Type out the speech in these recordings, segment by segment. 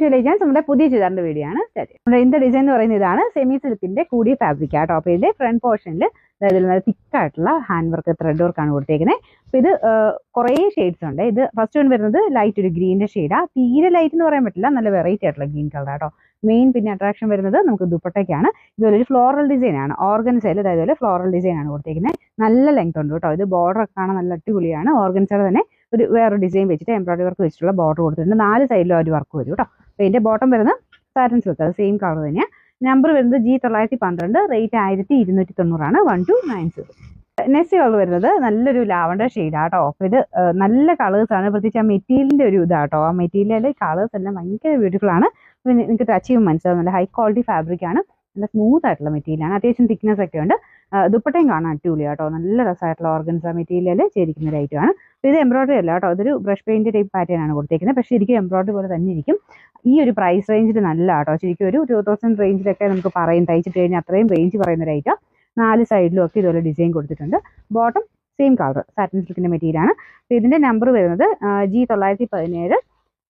ഞാൻ നമ്മുടെ പുതിയ ചുരിദാറിന്റെ വീഡിയോ ആണ് നമ്മുടെ ഇതിന്റെ ഡിസൈൻ എന്ന് പറയുന്നത് ഇതാണ്. സെമി സിൽക്കിന്റെ കൂടിയ ഫാബ്രിക് ആട്ടോ. അപ്പൊ ഇതിന്റെ ഫ്രണ്ട് പോർഷനിൽ അതായത് നല്ല തിക്കായിട്ടുള്ള ഹാൻഡ് വർക്ക് ത്രെഡ് വർക്കാണ് കൊടുത്തേക്കുന്നത്. അപ്പൊ ഇത് കുറേ ഷെയ്ഡ്സ് ഉണ്ട്. ഇത് ഫസ്റ്റ് വൺ വരുന്നത് ലൈറ്റ് ഒരു ഗ്രീനിന്റെ ഷെയ്ഡാ. തീരെ ലൈറ്റ് എന്ന് പറയാൻ പറ്റില്ല, നല്ല വെറൈറ്റി ആയിട്ടുള്ള ഗ്രീൻ കളർ ആട്ടോ. മെയിൻ പിന്നെ അട്രാക്ഷൻ വരുന്നത് നമുക്ക് ദുപ്പട്ടയ്ക്കാണ്. ഇതുപോലെ ഒരു ഫ്ലോറൽ ഡിസൈൻ ആണ്, ഓർഗൻസയിൽ അതേപോലെ ഫ്ലോറൽ ഡിസൈൻ ആണ് കൊടുത്തേക്കുന്നത്. നല്ല ലെങ്ത് ഉണ്ട് കേട്ടോ. ഇത് ബോർഡർ ഒക്കെ കാണാൻ നല്ല അടിപൊളിയാണ്. ഓർഗൻസയുടെ തന്നെ ഒരു വേറൊരു ഡിസൈൻ വെച്ചിട്ട് എംബ്രോയിഡറി വർക്ക് വെച്ചിട്ടുള്ള ബോർഡർ കൊടുത്തിട്ടുണ്ട്. 4 സൈഡിലും ഒരു വർക്ക് വരും കേട്ടോ. അപ്പൊ ഇതിന്റെ ബോട്ടം വരുന്നത് സാറ്റൻ സിൽക്ക്, അത് സെയിം കളർ തന്നെയാണ്. നമ്പർ വരുന്നത് G912, റേറ്റ് 1290 1290. നെക്സ്റ്റ് കളർ വരുന്നത് നല്ലൊരു ലാവണ്ടർ ഷെയ്ഡാട്ടോ. അപ്പൊ ഇത് നല്ല കളേഴ്സ് ആണ്, പ്രത്യേകിച്ച് ആ മെറ്റീരിയലിന്റെ ഒരു ഇതാട്ടോ. ആ മെറ്റീരിയലിലെ കളേഴ്സ് എല്ലാം ഭയങ്കര ബ്യൂട്ടിഫുൾ ആണ്. നിങ്ങൾക്ക് ടച്ച് ചെയ്യുമ്പോൾ മനസ്സിലാവും, നല്ല ഹൈ ക്വാളിറ്റി ഫാബ്രിക് ആണ്, നല്ല സ്മൂത്ത് ആയിട്ടുള്ള മെറ്റീരിയലാണ്, അത്യാവശ്യം തിക്നെസ് ഒക്കെ ഉണ്ട്. ദുപ്പട്ടയും കാണാൻ അടിപൊളിയാട്ടോ, നല്ല രസമായിട്ടുള്ള ഓർഗൻസ മെറ്റീരിയൽ ചേരിക്കുന്ന ഒരു ഐറ്റമാണ്. ഇത് എംബ്രോയിഡറി അല്ല കേട്ടോ, ഇതൊരു ബ്രഷ് പെയിന്റ് ടൈപ്പ് പാറ്റേൺ ആണ് കൊടുത്തേക്കുന്നത്. പക്ഷേ ശരിക്കും എംബ്രോയിഡറി പോലെ തന്നെ ഇരിക്കും. ഈ ഒരു പ്രൈസ് റേഞ്ചിൽ നല്ല കേട്ടോ, ശരിക്കും ഒരു 2000 റേഞ്ചിലൊക്കെ നമുക്ക് പറയും, തയ്ച്ചിട്ട് കഴിഞ്ഞാൽ അത്രയും റേഞ്ച് പറയുന്ന ഒരു ഐറ്റം. 4 സൈഡിലും ഒക്കെ ഇതുപോലെ ഡിസൈൻ കൊടുത്തിട്ടുണ്ട്. ബോട്ടം സെയിം കളർ സാറ്റിൻ സിൽക്കിന്റെ മെറ്റീരിയൽ ആണ്. അപ്പോൾ ഇതിന്റെ നമ്പർ വരുന്നത് G917,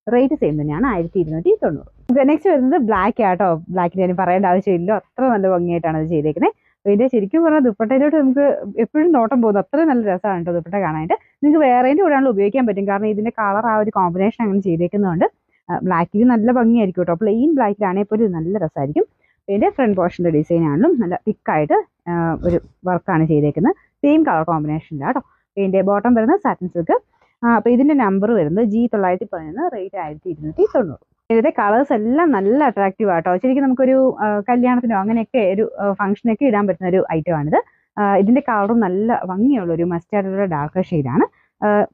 റേറ്റ് സെയിം തന്നെയാണ് 1290. നെക്സ്റ്റ് വരുന്നത് ബ്ലാക്ക് ആട്ടോ. ബ്ലാക്കിന് ഞാൻ പറയേണ്ട ആവശ്യമില്ല, അത്ര നല്ല ഭംഗിയായിട്ടാണ് അത് ചെയ്തേക്കുന്നത്. അപ്പോൾ ഇതിന്റെ ശരിക്കും പറഞ്ഞാൽ ദുപ്പട്ടയിലോട്ട് നമുക്ക് എപ്പോഴും നോട്ടം പോകുന്നു, അത്രയും നല്ല രസമാണ് കേട്ടോ ദുപ്പട്ട കാണാനായിട്ട്. നിങ്ങൾക്ക് വേറേൻ്റെ കൂടെയാണല്ലോ ഉപയോഗിക്കാൻ പറ്റും, കാരണം ഇതിന്റെ കളർ ആ ഒരു കോമ്പിനേഷൻ അങ്ങനെ ചെയ്തേക്കുന്നതുകൊണ്ട് ബ്ലാക്കിൽ നല്ല ഭംഗിയായിരിക്കും കേട്ടോ. പ്ലെയിൻ ബ്ലാക്കിലാണെങ്കിൽ പോലും നല്ല രസമായിരിക്കും. ഇതിന്റെ ഫ്രണ്ട് പോർഷന്റെ ഡിസൈൻ ആണെങ്കിലും നല്ല തിക്കായിട്ട് ഒരു വർക്കാണ് ചെയ്തേക്കുന്നത്, സെയിം കളർ കോമ്പിനേഷനിലാണ് കേട്ടോ. ഇതിന്റെ ബോട്ടം വരുന്നത് സാറ്റിൻ സിൽക്ക്. അപ്പോൾ ഇതിന്റെ നമ്പർ വരുന്നത് G911, റേറ്റ് 1290. ഇതിന്റെ കളേഴ്സ് എല്ലാം നല്ല അട്രാക്റ്റീവ് ആട്ടോ. ശരിക്കും നമുക്കൊരു കല്യാണത്തിനോ അങ്ങനെയൊക്കെ ഒരു ഫംഗ്ഷനൊക്കെ ഇടാൻ പറ്റുന്ന ഒരു ഐറ്റമാണിത്. ഇതിന്റെ കളറും നല്ല ഭംഗിയുള്ള ഒരു മസ്റ്റാർഡ് ഡാർക്ക് ഷെയ്ഡാണ്.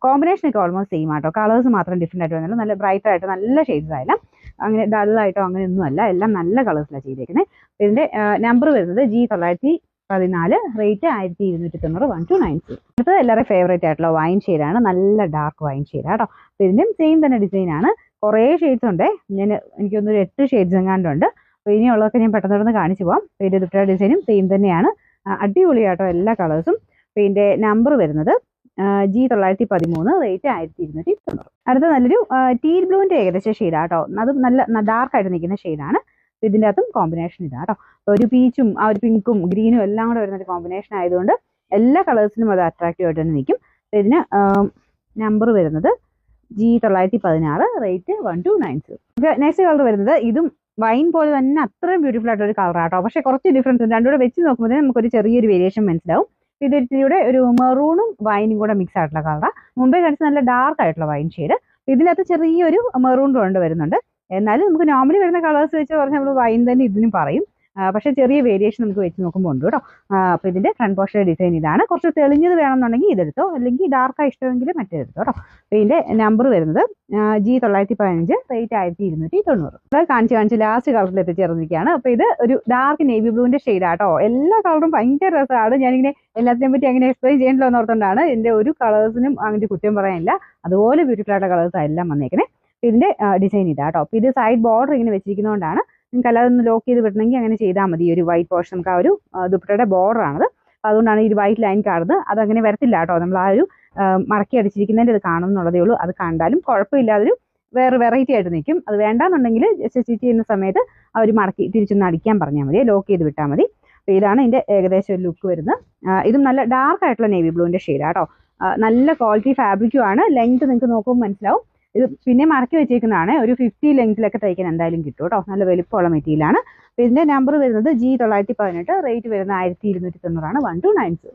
കോമ്പിനേഷനൊക്കെ ഓൾമോസ്റ്റ് സെയിം ആട്ടോ, കളേഴ്സ് മാത്രം ഡിഫറെൻ്റ് ആയിട്ട് വന്നാലും നല്ല ബ്രൈറ്റ് ആയിട്ട് നല്ല ഷെയ്ഡ്സ് ആയാലും അങ്ങനെ ഡള്ളായിട്ടോ അങ്ങനെയൊന്നും അല്ല, എല്ലാം നല്ല കളേഴ്സിലാണ് ചെയ്തേക്കുന്നത്. ഇതിന്റെ നമ്പർ വരുന്നത് G914, റേറ്റ് 1290 1290. അടുത്തത് എല്ലാവരും ഫേവറേറ്റ് ആയിട്ടുള്ള വൈൻ ഷെയ്ഡാണ്, നല്ല ഡാർക്ക് വൈൻ ഷെയ്ഡ് കേട്ടോ. ഇതിന്റെയും സെയിം തന്നെ ഡിസൈൻ ആണ്. കുറേ ഷെയ്ഡ്സ് ഉണ്ട്, എനിക്കൊന്നൊരു 8 ഷെയ്ഡ്സ് എങ്ങാണ്ടുണ്ട്. അപ്പോൾ ഇനിയുള്ളതൊക്കെ ഞാൻ പെട്ടെന്ന് കാണിച്ചു പോകാം. ഇതിന്റെ ദുപ്പട്ട ഡിസൈനും സെയിം തന്നെയാണ്, അടിപൊളിയാട്ടോ എല്ലാ കളേഴ്സും. ഇതിന്റെ നമ്പർ വരുന്നത് G913, റേറ്റ് 1290. അടുത്ത നല്ലൊരു ടീൽ ബ്ലൂവിന്റെ ഏകദേശം ഷെയ്ഡാട്ടോ, അതും നല്ല ഡാർക്കായിട്ട് നിൽക്കുന്ന ഷെയ്ഡാണ്. ഇതിൻ്റെ അകത്തും കോമ്പിനേഷൻ ഇതാട്ടോ. ഒരു പീച്ചും ആ ഒരു പിങ്കും ഗ്രീനും എല്ലാം കൂടെ വരുന്ന ഒരു കോമ്പിനേഷൻ ആയതുകൊണ്ട് എല്ലാ കളേഴ്സിനും അത് അട്രാക്റ്റീവ് ആയിട്ട് തന്നെ നിൽക്കും. ഇതിന് നമ്പർ വരുന്നത് G916, റേറ്റ് 1290. നെക്സ്റ്റ് കളർ വരുന്നത് ഇതും വൈൻ പോലെ തന്നെ അത്രയും ബ്യൂട്ടിഫുൾ ആയിട്ട് ഒരു കളറാട്ടോ. പക്ഷേ കുറച്ച് ഡിഫറൻസ് ഉണ്ട്, രണ്ടുകൂടെ വെച്ച് നോക്കുമ്പോൾ നമുക്കൊരു ചെറിയൊരു വേരിയേഷൻ മനസ്സിലാവും. ഇത് ഇത്തിരിയുടെ ഒരു മെറൂണും വൈനും കൂടെ മിക്സ് ആയിട്ടുള്ള കളറാണ്. മുമ്പേ കാണിച്ച നല്ല ഡാർക്ക് ആയിട്ടുള്ള വൈൻ ഷെയ്ഡ്, ഇതിനകത്ത് ചെറിയൊരു മെറൂൺ കൊണ്ട് വരുന്നുണ്ട്. എന്നാലും നമുക്ക് നോർമലി വരുന്ന കളേഴ്സ് വെച്ച് പറഞ്ഞാൽ നമ്മൾ വൈൻ തന്നെ ഇതിനും പറയും, പക്ഷേ ചെറിയ വേരിയേഷൻ നമുക്ക് വെച്ച് നോക്കുമ്പോൾ ഉണ്ട് കേട്ടോ. അപ്പോൾ ഇതിന്റെ ഫ്രണ്ട് പോർഷൻ ഡിസൈൻ ഇതാണ്. കുറച്ച് തെളിഞ്ഞത് വേണമെന്നുണ്ടെങ്കിൽ ഇതെടുത്തോ, അല്ലെങ്കിൽ ഡാർക്കായി ഇഷ്ടമെങ്കിൽ മറ്റേതെടുത്തോ കേട്ടോ. അപ്പോൾ ഇതിന്റെ നമ്പർ വരുന്നത് G915, റേറ്റ് 1290. അത് കാണിച്ച് ലാസ്റ്റ് കളറിൽ എത്തിച്ചേർന്നിരിക്കുകയാണ്. അപ്പോൾ ഇത് ഒരു ഡാർക്ക് നേവി ബ്ലൂവിന്റെ ഷെയ്ഡാട്ടോ. എല്ലാ കളറും ഭയങ്കര രസമാണ്. ഞാനിങ്ങനെ എല്ലാത്തിനെ പറ്റി അങ്ങനെ എക്സ്പ്ലെയിൻ ചെയ്യണ്ടല്ലോ എന്നോർത്തുകൊണ്ടാണ്. ഇതിന്റെ ഒരു കളേഴ്സിനും അങ്ങനെ കുറ്റം പറയാനില്ല, അതുപോലെ ബ്യൂട്ടിഫുൾ ആയിട്ടുള്ള കളേഴ്സാണ് എല്ലാം വന്നേക്കണേ. ഇതിന്റെ ഡിസൈൻ ഇതാട്ടോ. അപ്പോൾ ഇത് സൈഡ് ബോർഡർ ഇങ്ങനെ വെച്ചിരിക്കുന്നതുകൊണ്ടാണ്. നിങ്ങൾക്ക് അല്ലാതെ ഒന്ന് ലോക്ക് ചെയ്ത് വിടണമെങ്കിൽ അങ്ങനെ ചെയ്താൽ മതി. ഒരു വൈറ്റ് പോർഷൻ നമുക്ക് ആ ഒരു ദുപ്പട്ടയുടെ ബോർഡർ ആണത്, അതുകൊണ്ടാണ് ഈ വൈറ്റ് ലൈൻ കാണുന്നത്. അതങ്ങനെ വരത്തില്ല കേട്ടോ, നമ്മൾ ആ ഒരു മടക്കി അടിച്ചിരിക്കുന്നതിൻ്റെ ഇത് കാണുന്നുള്ളതേ ഉള്ളൂ. അത് കണ്ടാലും കുഴപ്പമില്ലാതൊരു വേറെ വെറൈറ്റി ആയിട്ട് നിൽക്കും. അത് വേണ്ടാന്നുണ്ടെങ്കിൽ സ്റ്റിച്ച് ചെയ്യുന്ന സമയത്ത് ആ ഒരു മടക്കി തിരിച്ചൊന്ന് അടിക്കാൻ പറഞ്ഞാൽ മതി, ലോക്ക് ചെയ്ത് വിട്ടാൽ മതി. അപ്പോൾ ഇതാണ് ഇതിൻ്റെ ഏകദേശം ഒരു ലുക്ക് വരുന്നത്. ഇതും നല്ല ഡാർക്ക് ആയിട്ടുള്ള നേവി ബ്ലൂവിൻ്റെ ഷെയ്ഡാട്ടോ. നല്ല ക്വാളിറ്റി ഫാബ്രിക്കും ആണ്. ലെങ്ത് നിങ്ങൾക്ക് നോക്കുമ്പോൾ മനസ്സിലാവും. ഇത് പിന്നെ മടക്കി വെച്ചേക്കുന്നതാണ്, ഒരു 50 ലെങ്ത്തിലൊക്കെ തയ്ക്കാൻ എന്തായാലും കിട്ടും കേട്ടോ. നല്ല വലിപ്പമുള്ള മെറ്റീരിയലാണ്. അപ്പോൾ ഇതിൻ്റെ നമ്പർ വരുന്നത് G918, റേറ്റ് വരുന്നത് 1290 1290.